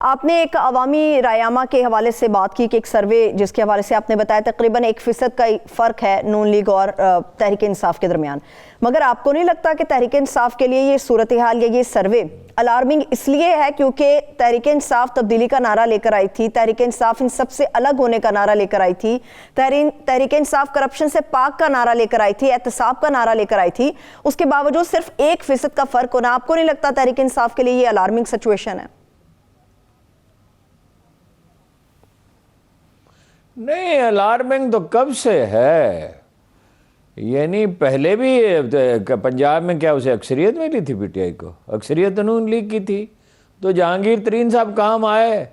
آپ نے ایک عوامی رائے کے حوالے سے بات کی کہ ایک سروے جس کے حوالے سے آپ نے بتایا تقریباً 1% کا فرق ہے نون لیگ اور تحریک انصاف کے درمیان، مگر آپ کو نہیں لگتا کہ تحریک انصاف کے لیے یہ صورتحال یا یہ سروے الارمنگ اس لیے ہے کیونکہ تحریک انصاف تبدیلی کا نعرہ لے کر آئی تھی، تحریک انصاف ان سب سے الگ ہونے کا نعرہ لے کر آئی تھی، تحریک انصاف کرپشن سے پاک کا نعرہ لے کر آئی تھی، احتساب کا نعرہ لے کر آئی تھی، اس کے باوجود صرف 1% کا فرق ہونا، آپ کو نہیں لگتا تحریک انصاف کے لیے یہ الارمنگ سچویشن ہے؟ نہیں، الارمنگ تو کب سے ہے، یعنی پہلے بھی پنجاب میں کیا اسے اکثریت ملی تھی پی ٹی آئی کو، اکثریت نون لیگ کی تھی، تو جہانگیر ترین صاحب کام آئے،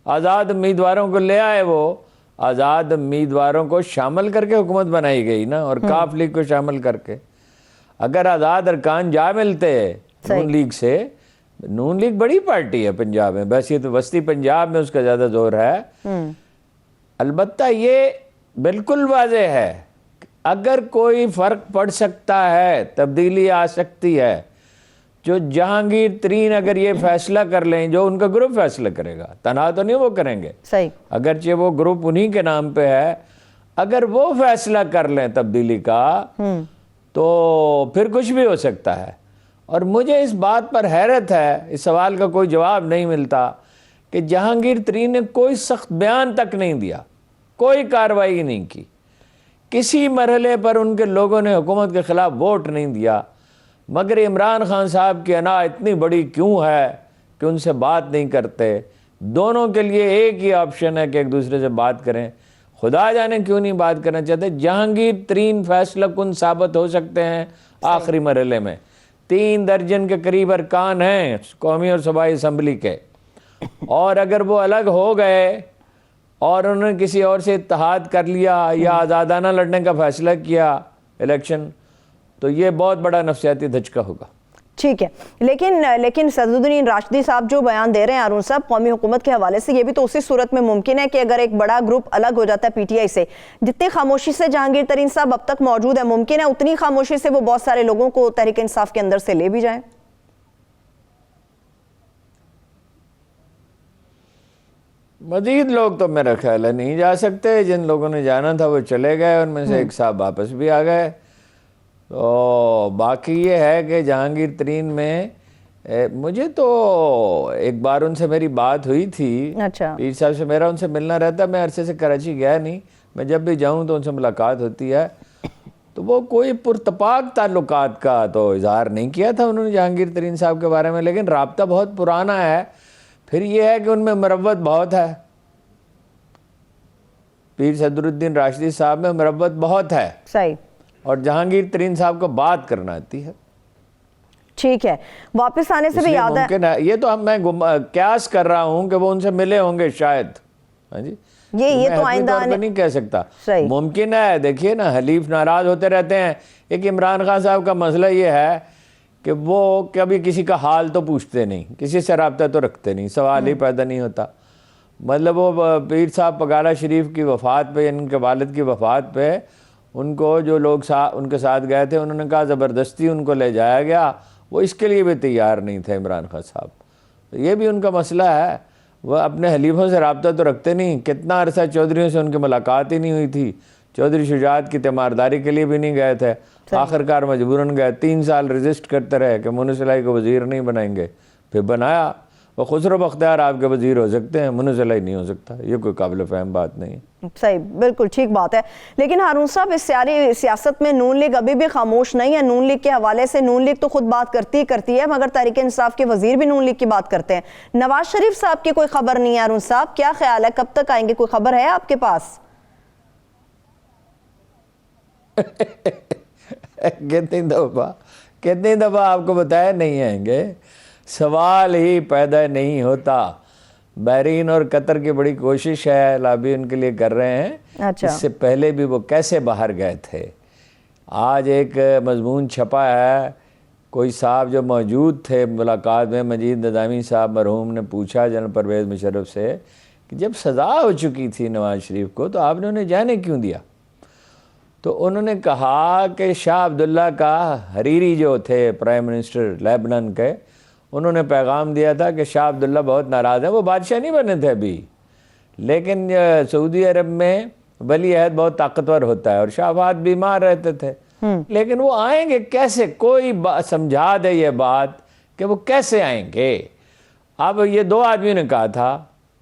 آزاد امیدواروں کو لے آئے، وہ آزاد امیدواروں کو شامل کر کے حکومت بنائی گئی نا، اور کاف لیگ کو شامل کر کے۔ اگر آزاد ارکان جا ملتے نون لیگ سے، نون لیگ بڑی پارٹی ہے پنجاب میں، ویسے تو وسطی پنجاب میں اس کا زیادہ زور ہے، البتہ یہ بالکل واضح ہے اگر کوئی فرق پڑ سکتا ہے، تبدیلی آ سکتی ہے، جو جہانگیر ترین اگر یہ فیصلہ کر لیں، جو ان کا گروپ فیصلہ کرے گا، تنہا تو نہیں وہ کریں گے، صحیح، اگرچہ وہ گروپ انہی کے نام پہ ہے، اگر وہ فیصلہ کر لیں تبدیلی کا تو پھر کچھ بھی ہو سکتا ہے۔ اور مجھے اس بات پر حیرت ہے، اس سوال کا کوئی جواب نہیں ملتا کہ جہانگیر ترین نے کوئی سخت بیان تک نہیں دیا، کوئی کارروائی نہیں کی، کسی مرحلے پر ان کے لوگوں نے حکومت کے خلاف ووٹ نہیں دیا، مگر عمران خان صاحب کی انا اتنی بڑی کیوں ہے کہ ان سے بات نہیں کرتے؟ دونوں کے لیے ایک ہی آپشن ہے کہ ایک دوسرے سے بات کریں، خدا جانے کیوں نہیں بات کرنا چاہتے۔ جہانگیر ترین فیصلہ کن ثابت ہو سکتے ہیں آخری مرحلے میں، 3 درجن کے قریب ارکان ہیں قومی اور صوبائی اسمبلی کے، اور اگر وہ الگ ہو گئے اور انہوں نے کسی اور سے اتحاد کر لیا یا آزادانہ لڑنے کا فیصلہ کیا الیکشن، تو یہ بہت بڑا نفسیاتی دھچکا ہوگا۔ ٹھیک ہے، لیکن صدرالدین راشدی صاحب جو بیان دے رہے ہیں ہارون صاحب قومی حکومت کے حوالے سے، یہ بھی تو اسی صورت میں ممکن ہے کہ اگر ایک بڑا گروپ الگ ہو جاتا ہے پی ٹی آئی سے، جتنی خاموشی سے جہانگیر ترین صاحب اب تک موجود ہے، ممکن ہے اتنی خاموشی سے وہ بہت سارے لوگوں کو تحریک انصاف کے اندر سے لے بھی جائیں۔ مزید لوگ تو میرا خیال ہے نہیں جا سکتے، جن لوگوں نے جانا تھا وہ چلے گئے، ان میں سے ایک صاحب واپس بھی آ گئے، تو باقی یہ ہے کہ جہانگیر ترین میں مجھے تو ایک بار ان سے میری بات ہوئی تھی، پیر صاحب سے میرا ان سے ملنا رہتا، میں عرصے سے کراچی گیا نہیں، میں جب بھی جاؤں تو ان سے ملاقات ہوتی ہے، تو وہ کوئی پرتپاک تعلقات کا تو اظہار نہیں کیا تھا انہوں نے جہانگیر ترین صاحب کے بارے میں، لیکن رابطہ بہت پرانا ہے۔ پھر یہ ہے کہ ان میں مروت بہت ہے، پیر صدرالدین راشدی صاحب میں مروت بہت ہے، صحیح، اور جہانگیر ترین صاحب کو بات کرنا آتی ہے۔ ٹھیک ہے، واپس آنے سے بھی یاد ہے، یہ تو میں قیاس کر رہا ہوں کہ وہ ان سے ملے ہوں گے شاید، ہاں جی، یہ تو میں آئندہ طور پہ نہیں کہہ سکتا، صحیح، ممکن ہے، دیکھیے نا حلیف ناراض ہوتے رہتے ہیں۔ ایک عمران خان صاحب کا مسئلہ یہ ہے کہ وہ کبھی کسی کا حال تو پوچھتے نہیں، کسی سے رابطہ تو رکھتے نہیں، سوال ہی پیدا نہیں ہوتا۔ مطلب وہ پیر صاحب پگالہ شریف کی وفات پہ، ان کے والد کی وفات پہ، ان کو جو لوگ ان کے ساتھ گئے تھے انہوں نے کہا زبردستی ان کو لے جایا گیا، وہ اس کے لیے بھی تیار نہیں تھے عمران خان صاحب۔ تو یہ بھی ان کا مسئلہ ہے، وہ اپنے حلیفوں سے رابطہ تو رکھتے نہیں، کتنا عرصہ چودھریوں سے ان کی ملاقات ہی نہیں ہوئی تھی، چودھری شجاعت کی تیمارداری کے لیے بھی نہیں گئے تھے، آخرکار مجبوراً گئے، 3 سال رجسٹ کرتے رہے کہ منو صلاحی کو وزیر نہیں بنائیں گے، پھر بنایا۔ وہ خسرو بختیار آپ کے وزیر ہو سکتے ہیں، منو صلاحی نہیں ہو سکتا، یہ کوئی قابل فہم بات نہیں ہے۔ صحیح، بالکل ٹھیک بات ہے، لیکن ہارون صاحب اس ساری سیاست میں نون لیگ ابھی بھی خاموش نہیں ہے۔ نون لیگ کے حوالے سے نون لیگ تو خود بات کرتی ہے، مگر تحریک انصاف کے وزیر بھی نون لیگ کی بات کرتے ہیں۔ نواز شریف صاحب کی کوئی خبر نہیں ہے، ہارون صاحب کیا خیال ہے کب تک آئیں گے، کوئی خبر ہے آپ کے پاس؟ کتنی دفعہ آپ کو بتایا نہیں آئیں گے، سوال ہی پیدا نہیں ہوتا۔ بحرین اور قطر کی بڑی کوشش ہے، لابی ان کے لیے کر رہے ہیں، اس سے پہلے بھی وہ کیسے باہر گئے تھے۔ آج ایک مضمون چھپا ہے، کوئی صاحب جو موجود تھے ملاقات میں، مجید نظامی صاحب مرحوم نے پوچھا جنرل پرویز مشرف سے کہ جب سزا ہو چکی تھی نواز شریف کو تو آپ نے انہیں جانے کیوں دیا؟ تو انہوں نے کہا کہ شاہ عبداللہ کا حریری جو تھے پرائم منسٹر لیبنان کے، انہوں نے پیغام دیا تھا کہ شاہ عبداللہ بہت ناراض ہیں. وہ بادشاہ نہیں بنے تھے ابھی، لیکن سعودی عرب میں ولی عہد بہت طاقتور ہوتا ہے اور شاہ فہد بیمار رہتے تھے. لیکن وہ آئیں گے کیسے؟ کوئی سمجھا دے یہ بات کہ وہ کیسے آئیں گے. اب یہ دو آدمی نے کہا تھا،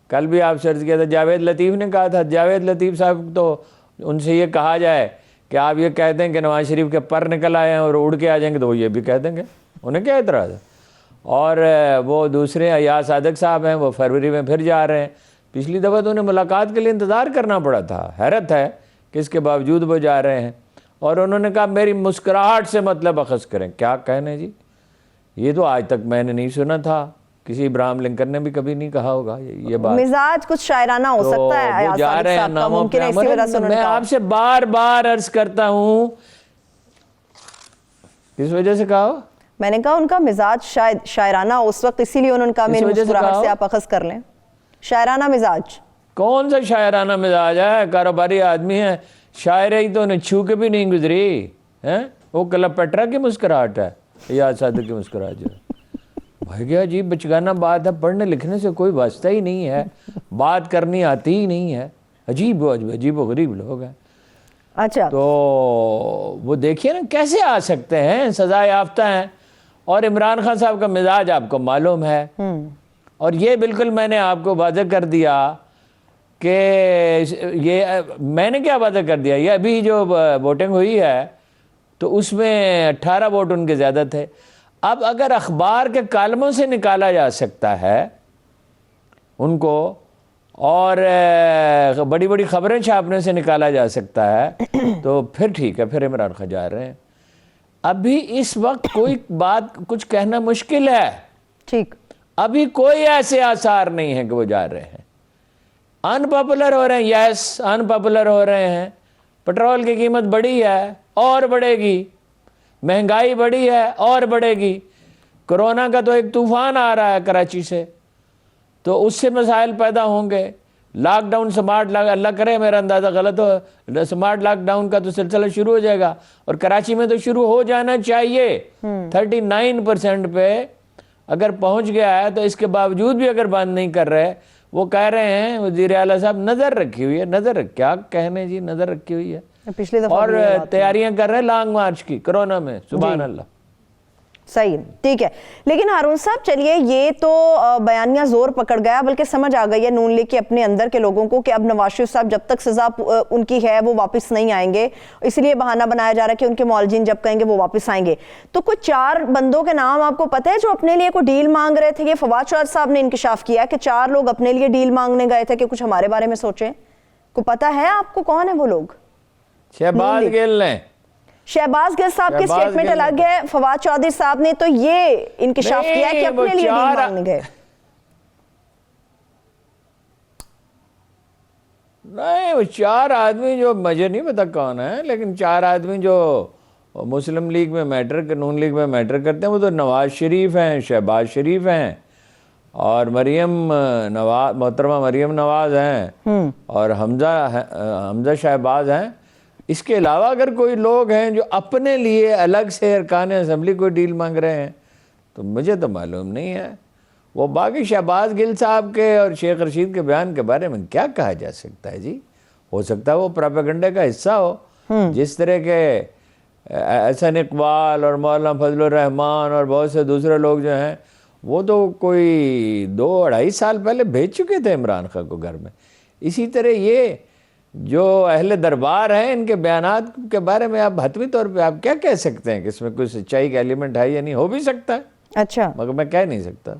کل بھی آپ سرچ کیا تھا، جاوید لطیف نے کہا تھا. جاوید لطیف صاحب تو ان سے یہ کہا جائے کہ آپ یہ کہہ دیں کہ نواز شریف کے پر نکل آئے ہیں اور اڑ کے آ جائیں گے تو وہ یہ بھی کہہ دیں گے، انہیں کیا اعتراض ہے. اور وہ دوسرے ایاز صادق صاحب ہیں، وہ فروری میں پھر جا رہے ہیں. پچھلی دفعہ تو انہیں ملاقات کے لیے انتظار کرنا پڑا تھا. حیرت ہے کہ اس کے باوجود وہ جا رہے ہیں. اور انہوں نے کہا میری مسکراہٹ سے مطلب اخذ کریں. کیا کہنے جی، یہ تو آج تک میں نے نہیں سنا تھا، کسی ابراہیم لنکن نے بھی کبھی نہیں کہا ہوگا یہ بات. مزاج کچھ شاعرانہ ہو سکتا ہے وہ جا رہے ہیں ناموں پہ. میں آپ سے بار بار عرض کرتا ہوں، کس وجہ سے کہا ہو؟ میں نے کہا ان کا مزاج شاید شاعرانہ اس وقت، اسی لیے انہوں نے کہا میری مسکراہٹ سے آپ اخذ کر لیں. شاعرانہ مزاج کون سا شاعرانہ مزاج ہے؟ کاروباری آدمی ہے. شاعری تو انہیں چھو کے بھی نہیں گزری ہے. وہ کلب پیٹرا کی مسکراہٹ ہے، ایاز صادق کی مسکراہٹ جو ہے. بھائی کیا عجیب بچگانہ بات ہے. پڑھنے لکھنے سے کوئی واسطہ ہی نہیں ہے، بات کرنی آتی ہی نہیں ہے. عجیب و غریب لوگ ہیں. اچھا، تو وہ دیکھیے نا کیسے آ سکتے ہیں، سزا یافتہ ہیں. اور عمران خان صاحب کا مزاج آپ کو معلوم ہے. اور یہ بالکل میں نے آپ کو واضح کر دیا کہ یہ میں نے کیا واضح کر دیا، یہ ابھی جو ووٹنگ ہوئی ہے تو اس میں 18 ووٹ ان کے زیادہ تھے. اب اگر اخبار کے کالموں سے نکالا جا سکتا ہے ان کو، اور بڑی بڑی خبریں چھاپنے سے نکالا جا سکتا ہے تو پھر ٹھیک ہے، پھر عمران خان جا رہے ہیں. ابھی اس وقت کوئی بات کچھ کہنا مشکل ہے. ٹھیک، ابھی کوئی ایسے آثار نہیں ہیں کہ وہ جا رہے ہیں. ان پاپولر ہو رہے ہیں، یس ان پاپولر ہو رہے ہیں. پٹرول کی قیمت بڑھی ہے اور بڑھے گی، مہنگائی بڑھی ہے اور بڑھے گی. کرونا کا تو ایک طوفان آ رہا ہے کراچی سے، تو اس سے مسائل پیدا ہوں گے. لاک ڈاؤن اللہ کرے میرا اندازہ غلط ہو، سمارٹ لاک ڈاؤن کا تو سلسلہ شروع ہو جائے گا اور کراچی میں تو شروع ہو جانا چاہیے. 39% پہ اگر پہنچ گیا ہے تو اس کے باوجود بھی اگر بند نہیں کر رہے. وہ کہہ رہے ہیں وزیر اعلیٰ صاحب نظر رکھی ہوئی ہے. کیا کہنے جی، نظر رکھی ہوئی ہے. پچھلی دفعہ اور تیاریاں کر رہے ہیں لانگ مارچ کی کرونا میں. سبحان اللہ. صحیح، ٹھیک ہے. لیکن ہارون صاحب چلیے، یہ تو بیانیہ زور پکڑ گیا، بلکہ سمجھ آ گئی ہے نون لیگ کے اپنے اندر کے لوگوں کو کہ اب نواز شریف صاحب جب تک سزا ان کی ہے وہ واپس نہیں آئیں گے. اس لیے بہانہ بنایا جا رہا ہے کہ ان کے معالجین جب کہیں گے وہ واپس آئیں گے. تو کوئی 4 بندوں کے نام آپ کو پتہ ہے جو اپنے لیے کوئی ڈیل مانگ رہے تھے؟ یہ فواد چودھری صاحب نے انکشاف کیا کہ 4 لوگ اپنے لیے ڈیل مانگنے گئے تھے کہ کچھ ہمارے بارے میں سوچیں. کو پتہ ہے آپ کو کون ہے وہ لوگ؟ شہباز گل نے. شہباز گل صاحب کی سٹیٹمنٹ الگ ہے. فواد چودھری صاحب نے تو یہ انکشاف کیا کہ اپنے لیے ڈیل مانگنے گئے. نہیں، وہ 4 آدمی جو مجھے نہیں پتا کون ہے، لیکن 4 آدمی جو مسلم لیگ میں میٹر، نون لیگ میں میٹر کرتے ہیں وہ تو نواز شریف ہیں، شہباز شریف ہیں اور محترمہ مریم نواز ہیں اور حمزہ شہباز ہیں. اس کے علاوہ اگر کوئی لوگ ہیں جو اپنے لیے الگ سے ارکان اسمبلی کوئی ڈیل مانگ رہے ہیں تو مجھے تو معلوم نہیں ہے. وہ باقی شہباز گل صاحب کے اور شیخ رشید کے بیان کے بارے میں کیا کہا جا سکتا ہے جی. ہو سکتا ہے وہ پروپیگنڈے کا حصہ ہو، جس طرح کے احسن اقبال اور مولانا فضل الرحمان اور بہت سے دوسرے لوگ جو ہیں وہ تو کوئی 2-2.5 سال پہلے بھیج چکے تھے عمران خان کو گھر میں. اسی طرح یہ جو اہل دربار ہیں ان کے بیانات کے بارے میں آپ حتمی طور پہ آپ کیا کہہ سکتے ہیں کہ اس میں کوئی سچائی کا ایلیمنٹ ہے یا نہیں؟ ہو بھی سکتا ہے، اچھا، مگر میں کہہ نہیں سکتا.